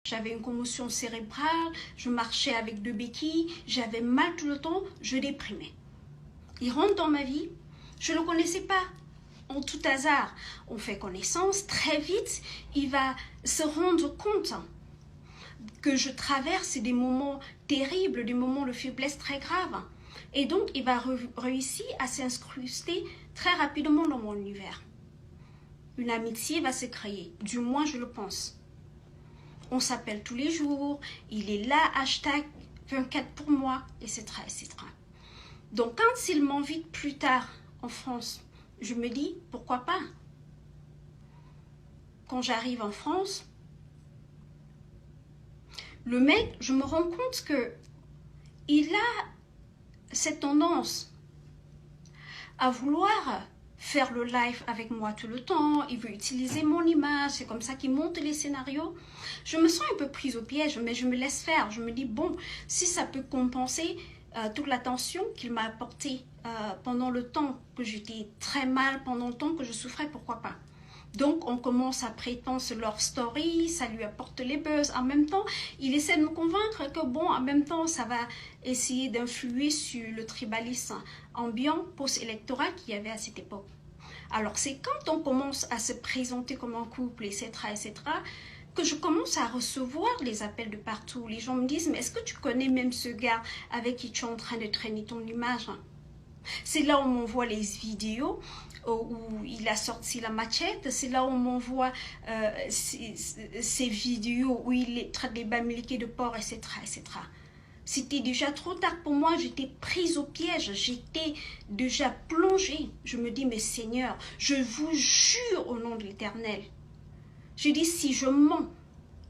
J'avais une commotion cérébrale, je marchais avec 2 béquilles, j'avais mal tout le temps, je déprimais. Il rentre dans ma vie, je ne le connaissais pas. En tout hasard, on fait connaissance, très vite, il va se rendre compte que je traverse des moments terribles, des moments de faiblesse très graves. Et donc, il va réussir à s'incruster très rapidement dans mon univers. Une amitié va se créer, du moins je le pense. On s'appelle tous les jours, il est là, hashtag 24 pour moi, etc., etc. Donc, quand il m'invite plus tard en France, je me dis, pourquoi pas? Quand j'arrive en France, le mec, je me rends compte que il a cette tendance à vouloir faire le live avec moi tout le temps, il veut utiliser mon image, c'est comme ça qu'il monte les scénarios. Je me sens un peu prise au piège, mais je me laisse faire. Je me dis, bon, si ça peut compenser toute l'attention qu'il m'a apportée pendant le temps que j'étais très mal, pendant le temps que je souffrais, pourquoi pas. Donc, on commence à prétendre leur story, ça lui apporte les buzz. En même temps, il essaie de me convaincre que, bon, en même temps, ça va essayer d'influer sur le tribalisme ambiant post-électoral qu'il y avait à cette époque. Alors, c'est quand on commence à se présenter comme un couple, etc., etc., que je commence à recevoir les appels de partout. Les gens me disent, mais est-ce que tu connais même ce gars avec qui tu es en train de traîner ton image? C'est là où on m'envoie les vidéos où il a sorti la machette. C'est là où on m'envoie ces vidéos où il traite les bamiliqués de porc, etc., etc. C'était déjà trop tard pour moi. J'étais prise au piège. J'étais déjà plongée. Je me dis, mais Seigneur, je vous jure au nom de l'Éternel. Je dis, si je mens,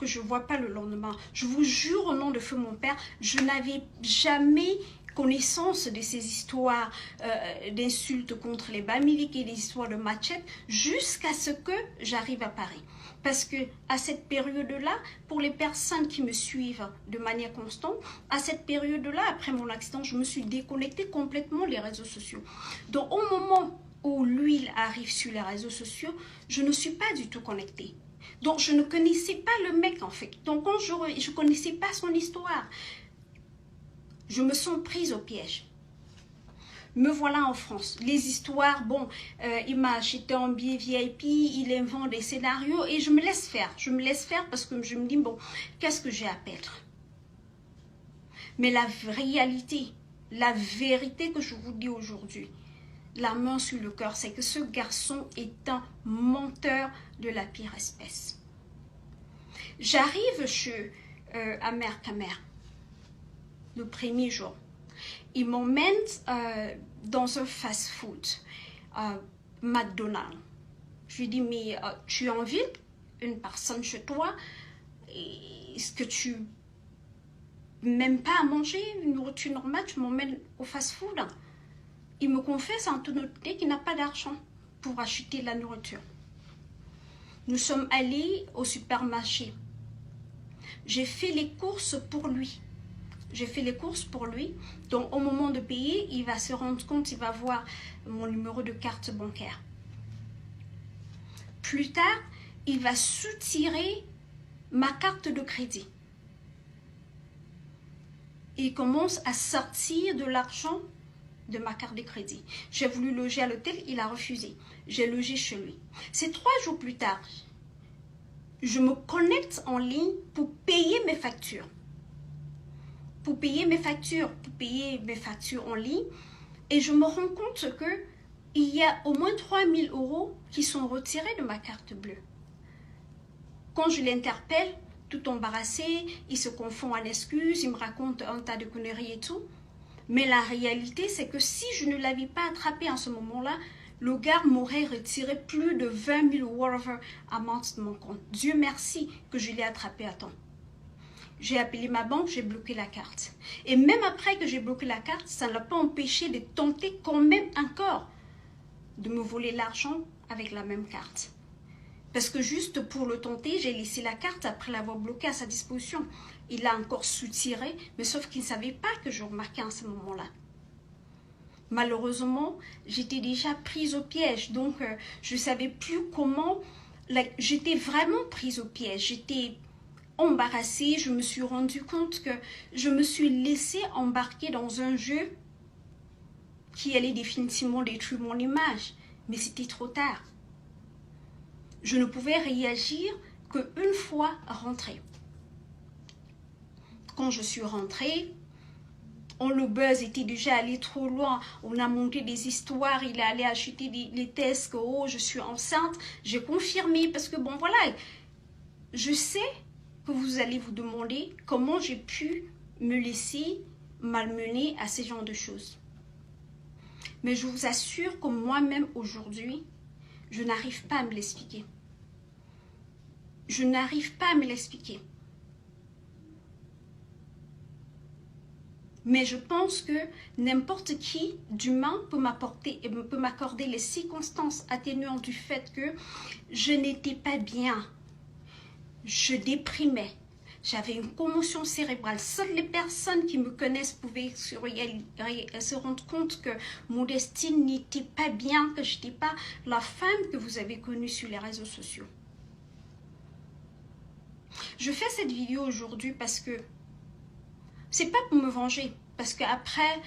que je ne vois pas le lendemain, je vous jure au nom de feu mon Père, je n'avais jamais connaissance de ces histoires d'insultes contre les Bamiliques et des histoires de machette jusqu'à ce que j'arrive à Paris. Parce que à cette période-là, pour les personnes qui me suivent de manière constante, à cette période-là, après mon accident, je me suis déconnectée complètement des réseaux sociaux. Donc au moment où l'huile arrive sur les réseaux sociaux, je ne suis pas du tout connectée. Donc je ne connaissais pas le mec en fait. Donc quand je ne connaissais pas son histoire, je me sens prise au piège. Me voilà en France. Les histoires, bon, il m'a acheté un billet VIP, il invente des scénarios et je me laisse faire. Je me laisse faire parce que je me dis, bon, qu'est-ce que j'ai à perdre? Mais la réalité, la vérité que je vous dis aujourd'hui, la main sur le cœur, c'est que ce garçon est un menteur de la pire espèce. J'arrive chez Amer Kamer le premier jour. Il m'emmène dans un fast-food, McDonald's. Je lui dis, mais tu invites une personne chez toi, est-ce que tu n'aimes pas à manger une nourriture normale, tu m'emmènes au fast-food? Il me confesse en toute honnêteté qu'il n'a pas d'argent pour acheter la nourriture. Nous sommes allés au supermarché. J'ai fait les courses pour lui. J'ai fait les courses pour lui. Donc, au moment de payer, il va se rendre compte, il va voir mon numéro de carte bancaire. Plus tard, il va soutirer ma carte de crédit. Il commence à sortir de l'argent de ma carte de crédit. J'ai voulu loger à l'hôtel, il a refusé. J'ai logé chez lui. C'est 3 jours plus tard. Je me connecte en ligne pour payer mes factures. Pour payer mes factures en ligne. Et je me rends compte que il y a au moins 3 000 € qui sont retirés de ma carte bleue. Quand je l'interpelle, tout embarrassé, il se confond en excuses, il me raconte un tas de conneries et tout. Mais la réalité, c'est que si je ne l'avais pas attrapé en ce moment-là, le gars m'aurait retiré plus de 20 000 whatever amount de mon compte. Dieu merci que je l'ai attrapé à temps. J'ai appelé ma banque, j'ai bloqué la carte. Et même après que j'ai bloqué la carte, ça ne l'a pas empêché de tenter quand même encore de me voler l'argent avec la même carte. Parce que juste pour le tenter, j'ai laissé la carte après l'avoir bloquée à sa disposition. Il a encore soutiré, mais sauf qu'il ne savait pas que je remarquais en ce moment-là. Malheureusement, j'étais déjà prise au piège. Donc, je ne savais plus comment... J'étais vraiment prise au piège. J'étais embarrassée, je me suis rendu compte que je me suis laissée embarquer dans un jeu qui allait définitivement détruire mon image. Mais c'était trop tard. Je ne pouvais réagir qu'une fois rentrée. Quand je suis rentrée, le buzz était déjà allé trop loin. On a monté des histoires. Il est allé acheter les tests que oh, je suis enceinte. J'ai confirmé parce que bon voilà, je sais que vous allez vous demander comment j'ai pu me laisser malmener à ce genre de choses. Mais je vous assure que moi-même aujourd'hui, je n'arrive pas à me l'expliquer. Je n'arrive pas à me l'expliquer. Mais je pense que n'importe qui d'humain peut m'accorder les circonstances atténuantes du fait que je n'étais pas bien. Je déprimais. J'avais une commotion cérébrale. Seules les personnes qui me connaissent pouvaient se rendre compte que mon destin n'était pas bien, que je n'étais pas la femme que vous avez connue sur les réseaux sociaux. Je fais cette vidéo aujourd'hui parce que c'est pas pour me venger, parce qu'après,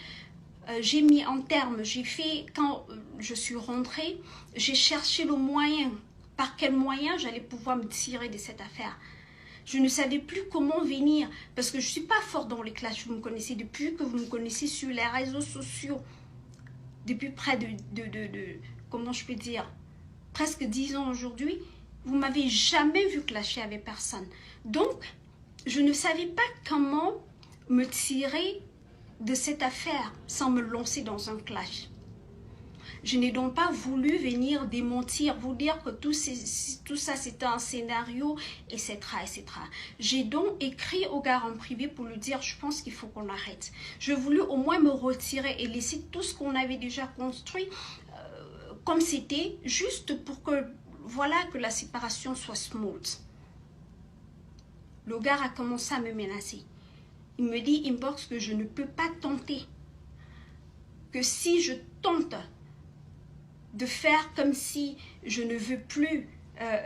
j'ai mis en terme, j'ai fait, quand je suis rentrée, j'ai cherché le moyen, par quel moyen j'allais pouvoir me tirer de cette affaire. Je ne savais plus comment venir, parce que je ne suis pas forte dans les classes, vous me connaissez depuis que vous me connaissez sur les réseaux sociaux, depuis près de comment je peux dire, presque 10 ans aujourd'hui, vous m'avez jamais vu clasher avec personne. Donc, je ne savais pas comment me tirer de cette affaire sans me lancer dans un clash. Je n'ai donc pas voulu venir démentir, vous dire que tout ça c'était un scénario, etc. etc. J'ai donc écrit au gars en privé pour lui dire, je pense qu'il faut qu'on arrête. Je voulais au moins me retirer et laisser tout ce qu'on avait déjà construit comme c'était, juste pour que, voilà, que la séparation soit smooth. Le gars a commencé à me menacer. Il me dit inbox que je ne peux pas tenter. Que si je tente de faire comme si je ne veux plus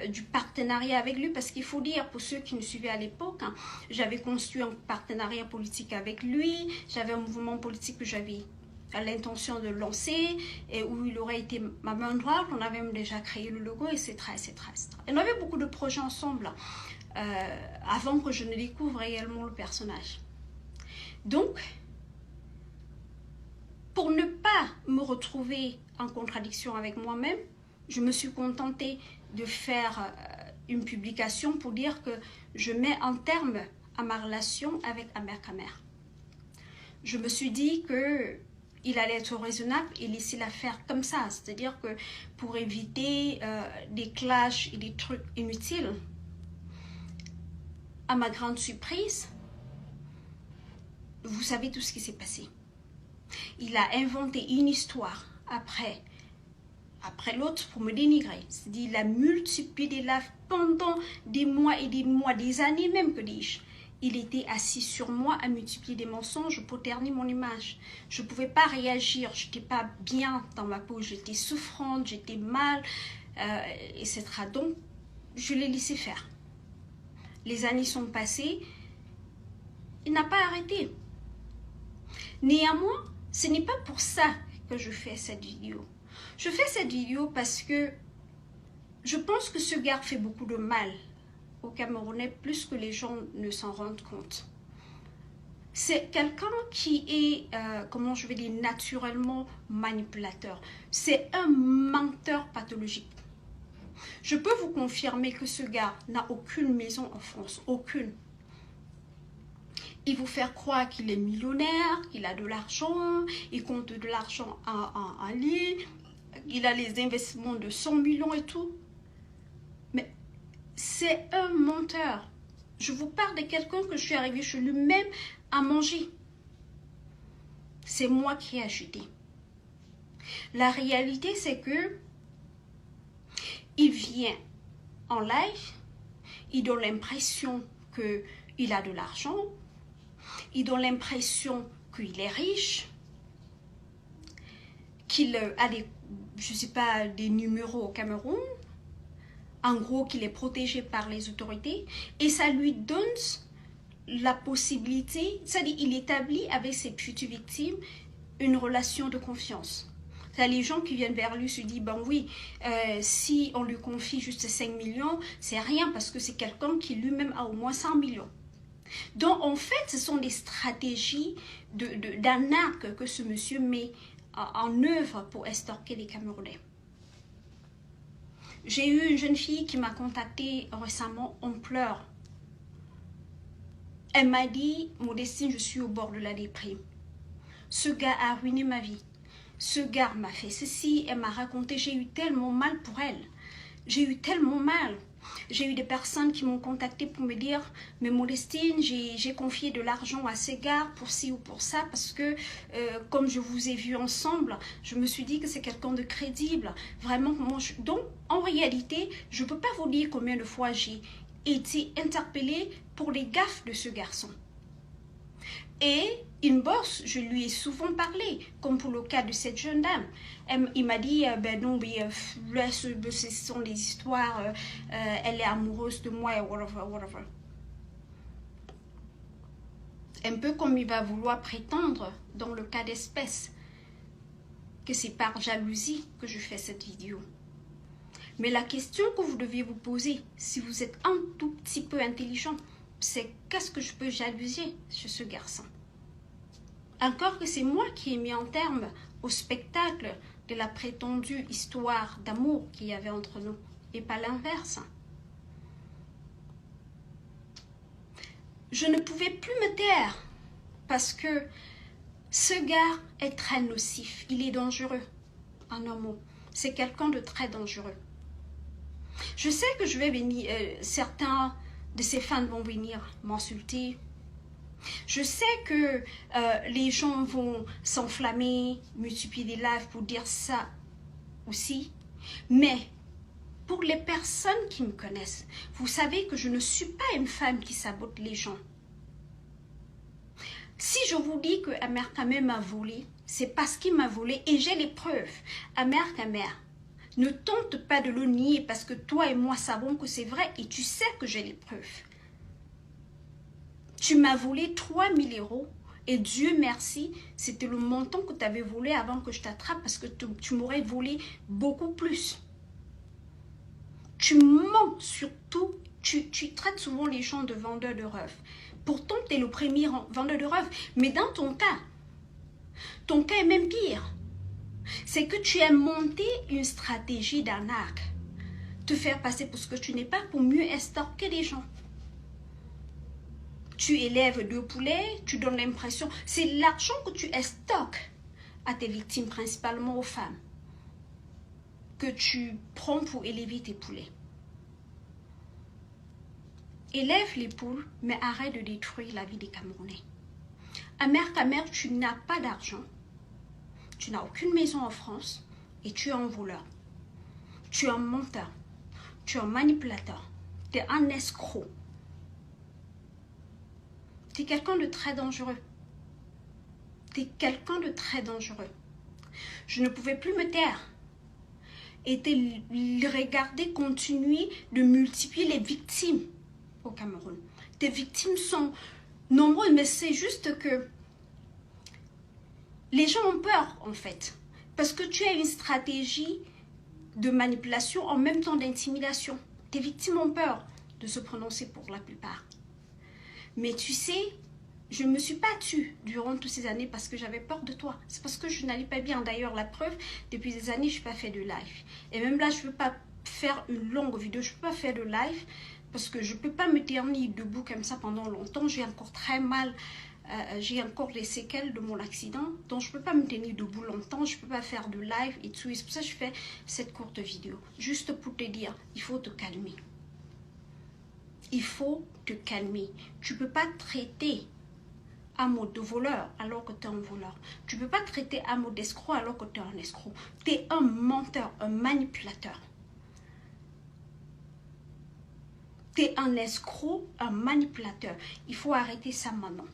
du partenariat avec lui, parce qu'il faut dire, pour ceux qui me suivaient à l'époque, hein, j'avais construit un partenariat politique avec lui, j'avais un mouvement politique que j'avais l'intention de lancer, et où il aurait été ma main droite, on avait même déjà créé le logo, etc. etc., etc. Et on avait beaucoup de projets ensemble, avant que je ne découvre réellement le personnage. Donc, pour ne pas me retrouver en contradiction avec moi-même, je me suis contentée de faire une publication pour dire que je mets un terme à ma relation avec Amer Kamer. Je me suis dit qu'il allait être raisonnable et laisser l'affaire comme ça, c'est-à-dire que pour éviter des clashs et des trucs inutiles, à ma grande surprise, vous savez tout ce qui s'est passé. Il a inventé une histoire après l'autre pour me dénigrer. C'est-à-dire, il a multiplié des lives pendant des mois et des mois, des années même, que dis-je. Il était assis sur moi à multiplier des mensonges pour ternir mon image. Je ne pouvais pas réagir, je n'étais pas bien dans ma peau, j'étais souffrante, j'étais mal, etc. Donc, je l'ai laissé faire. Les années sont passées, il n'a pas arrêté. Néanmoins, ce n'est pas pour ça que je fais cette vidéo. Je fais cette vidéo parce que je pense que ce gars fait beaucoup de mal aux Camerounais, plus que les gens ne s'en rendent compte. C'est quelqu'un qui est, comment je vais dire, naturellement manipulateur. C'est un menteur pathologique. Je peux vous confirmer que ce gars n'a aucune maison en France, aucune. Il vous faire croire qu'il est millionnaire, qu'il a de l'argent, il compte de l'argent en ligne, il a les investissements de 100 millions et tout. Mais c'est un menteur. Je vous parle de quelqu'un que je suis arrivée chez lui-même à manger. C'est moi qui ai acheté. La réalité, c'est que il vient en live, il donne l'impression qu'il a de l'argent, il donne l'impression qu'il est riche, qu'il a des, je sais pas, des numéros au Cameroun, en gros qu'il est protégé par les autorités, et ça lui donne la possibilité, c'est-à-dire il établit avec ses futures victimes une relation de confiance. Les gens qui viennent vers lui se disent, ben oui, si on lui confie juste 5 millions, c'est rien parce que c'est quelqu'un qui lui-même a au moins 100 millions. Donc en fait, ce sont des stratégies d'arnaque que ce monsieur met en œuvre pour estorquer les Camerounais. J'ai eu une jeune fille qui m'a contactée récemment en pleurs. Elle m'a dit, Modestine, je suis au bord de la déprime. Ce gars a ruiné ma vie. Ce gars m'a fait ceci. Elle m'a raconté, j'ai eu tellement mal pour elle. J'ai eu tellement mal. J'ai eu des personnes qui m'ont contacté pour me dire, mais Modestine, j'ai confié de l'argent à ces gars pour ci ou pour ça, parce que comme je vous ai vu ensemble, je me suis dit que c'est quelqu'un de crédible. Vraiment, donc en réalité, je ne peux pas vous dire combien de fois j'ai été interpellée pour les gaffes de ce garçon. Et inbox, je lui ai souvent parlé, comme pour le cas de cette jeune dame. Il m'a dit, ben non, mais là, ce sont des histoires, elle est amoureuse de moi, whatever. Un peu comme il va vouloir prétendre, dans le cas d'espèce, que c'est par jalousie que je fais cette vidéo. Mais la question que vous deviez vous poser, si vous êtes un tout petit peu intelligent, c'est qu'est-ce que je peux jalouser chez ce garçon? Encore que c'est moi qui ai mis en terme au spectacle de la prétendue histoire d'amour qu'il y avait entre nous, et pas l'inverse. Je ne pouvais plus me taire, parce que ce gars est très nocif, il est dangereux, en un mot. C'est quelqu'un de très dangereux. Je sais que je vais venir, certains de ses fans vont venir m'insulter. Je sais que les gens vont s'enflammer, multiplier des lives pour dire ça aussi. Mais pour les personnes qui me connaissent, vous savez que je ne suis pas une femme qui sabote les gens. Si je vous dis que Amer Kamer m'a volé, c'est parce qu'il m'a volé et j'ai les preuves. Amer Kamer, ne tente pas de le nier parce que toi et moi savons que c'est vrai et tu sais que j'ai les preuves. Tu m'as volé 3 000 € et Dieu merci, c'était le montant que tu avais volé avant que je t'attrape parce que tu m'aurais volé beaucoup plus. Tu mens surtout, tu traites souvent les gens de vendeurs de rêves. Pourtant, tu es le premier vendeur de rêves. Mais dans ton cas est même pire. C'est que tu as monté une stratégie d'arnaque. Te faire passer pour ce que tu n'es pas pour mieux estorquer les gens. Tu élèves 2 poulets, tu donnes l'impression... C'est l'argent que tu estorques à tes victimes, principalement aux femmes, que tu prends pour élever tes poulets. Élève les poules, mais arrête de détruire la vie des Camerounais. Amer Kamer, tu n'as pas d'argent, tu n'as aucune maison en France et tu es un voleur. Tu es un menteur, tu es un manipulateur, tu es un escroc. Tu es quelqu'un de très dangereux. Tu es quelqu'un de très dangereux. Je ne pouvais plus me taire et te regarder continuer de multiplier les victimes au Cameroun. Tes victimes sont nombreuses, mais c'est juste que les gens ont peur en fait. Parce que tu as une stratégie de manipulation en même temps d'intimidation. Tes victimes ont peur de se prononcer pour la plupart. Mais tu sais, je ne me suis pas tue durant toutes ces années parce que j'avais peur de toi. C'est parce que je n'allais pas bien. D'ailleurs, la preuve, depuis des années, je n'ai pas fait de live. Et même là, je ne veux pas faire une longue vidéo. Je ne peux pas faire de live parce que je ne peux pas me tenir debout comme ça pendant longtemps. J'ai encore très mal. J'ai encore les séquelles de mon accident. Donc, je ne peux pas me tenir debout longtemps. Je ne peux pas faire de live et tout. Et c'est pour ça que je fais cette courte vidéo. Juste pour te dire, il faut te calmer. Il faut te calmer. Tu ne peux pas traiter un mot de voleur alors que tu es un voleur. Tu ne peux pas traiter un mot d'escroc alors que tu es un escroc. Tu es un menteur, un manipulateur. Tu es un escroc, un manipulateur. Il faut arrêter ça maintenant.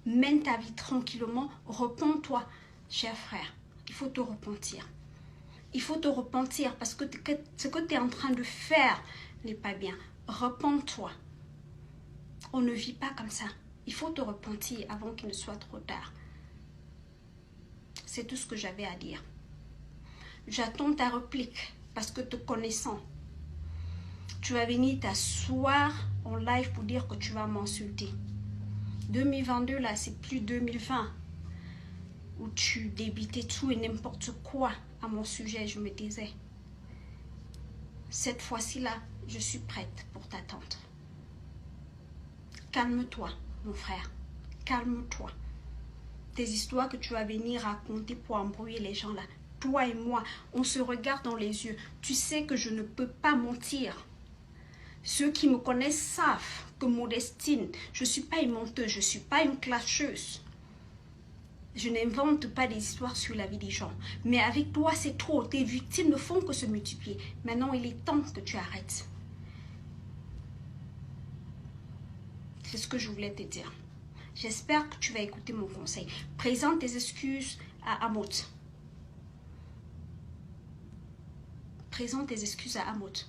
Mène ta vie tranquillement. Repens-toi, cher frère. Il faut te repentir. Il faut te repentir parce que ce que tu es en train de faire n'est pas bien. Repens-toi. On ne vit pas comme ça. Il faut te repentir avant qu'il ne soit trop tard. C'est tout ce que j'avais à dire. J'attends ta réplique parce que te connaissant, tu vas venir t'asseoir en live pour dire que tu vas m'insulter. 2022 là, c'est plus 2020 où tu débitais tout et n'importe quoi à mon sujet. Je me disais, cette fois-ci là, je suis prête pour t'attendre. Calme-toi, mon frère. Calme-toi. Tes histoires que tu vas venir raconter pour embrouiller les gens là. Toi et moi, on se regarde dans les yeux. Tu sais que je ne peux pas mentir. Ceux qui me connaissent savent que Modestine, je ne suis pas une menteuse, je ne suis pas une clasheuse. Je n'invente pas des histoires sur la vie des gens. Mais avec toi, c'est trop. Tes victimes ne font que se multiplier. Maintenant, il est temps que tu arrêtes. C'est ce que je voulais te dire. J'espère que tu vas écouter mon conseil. Présente tes excuses à Amoth. Présente tes excuses à Amoth.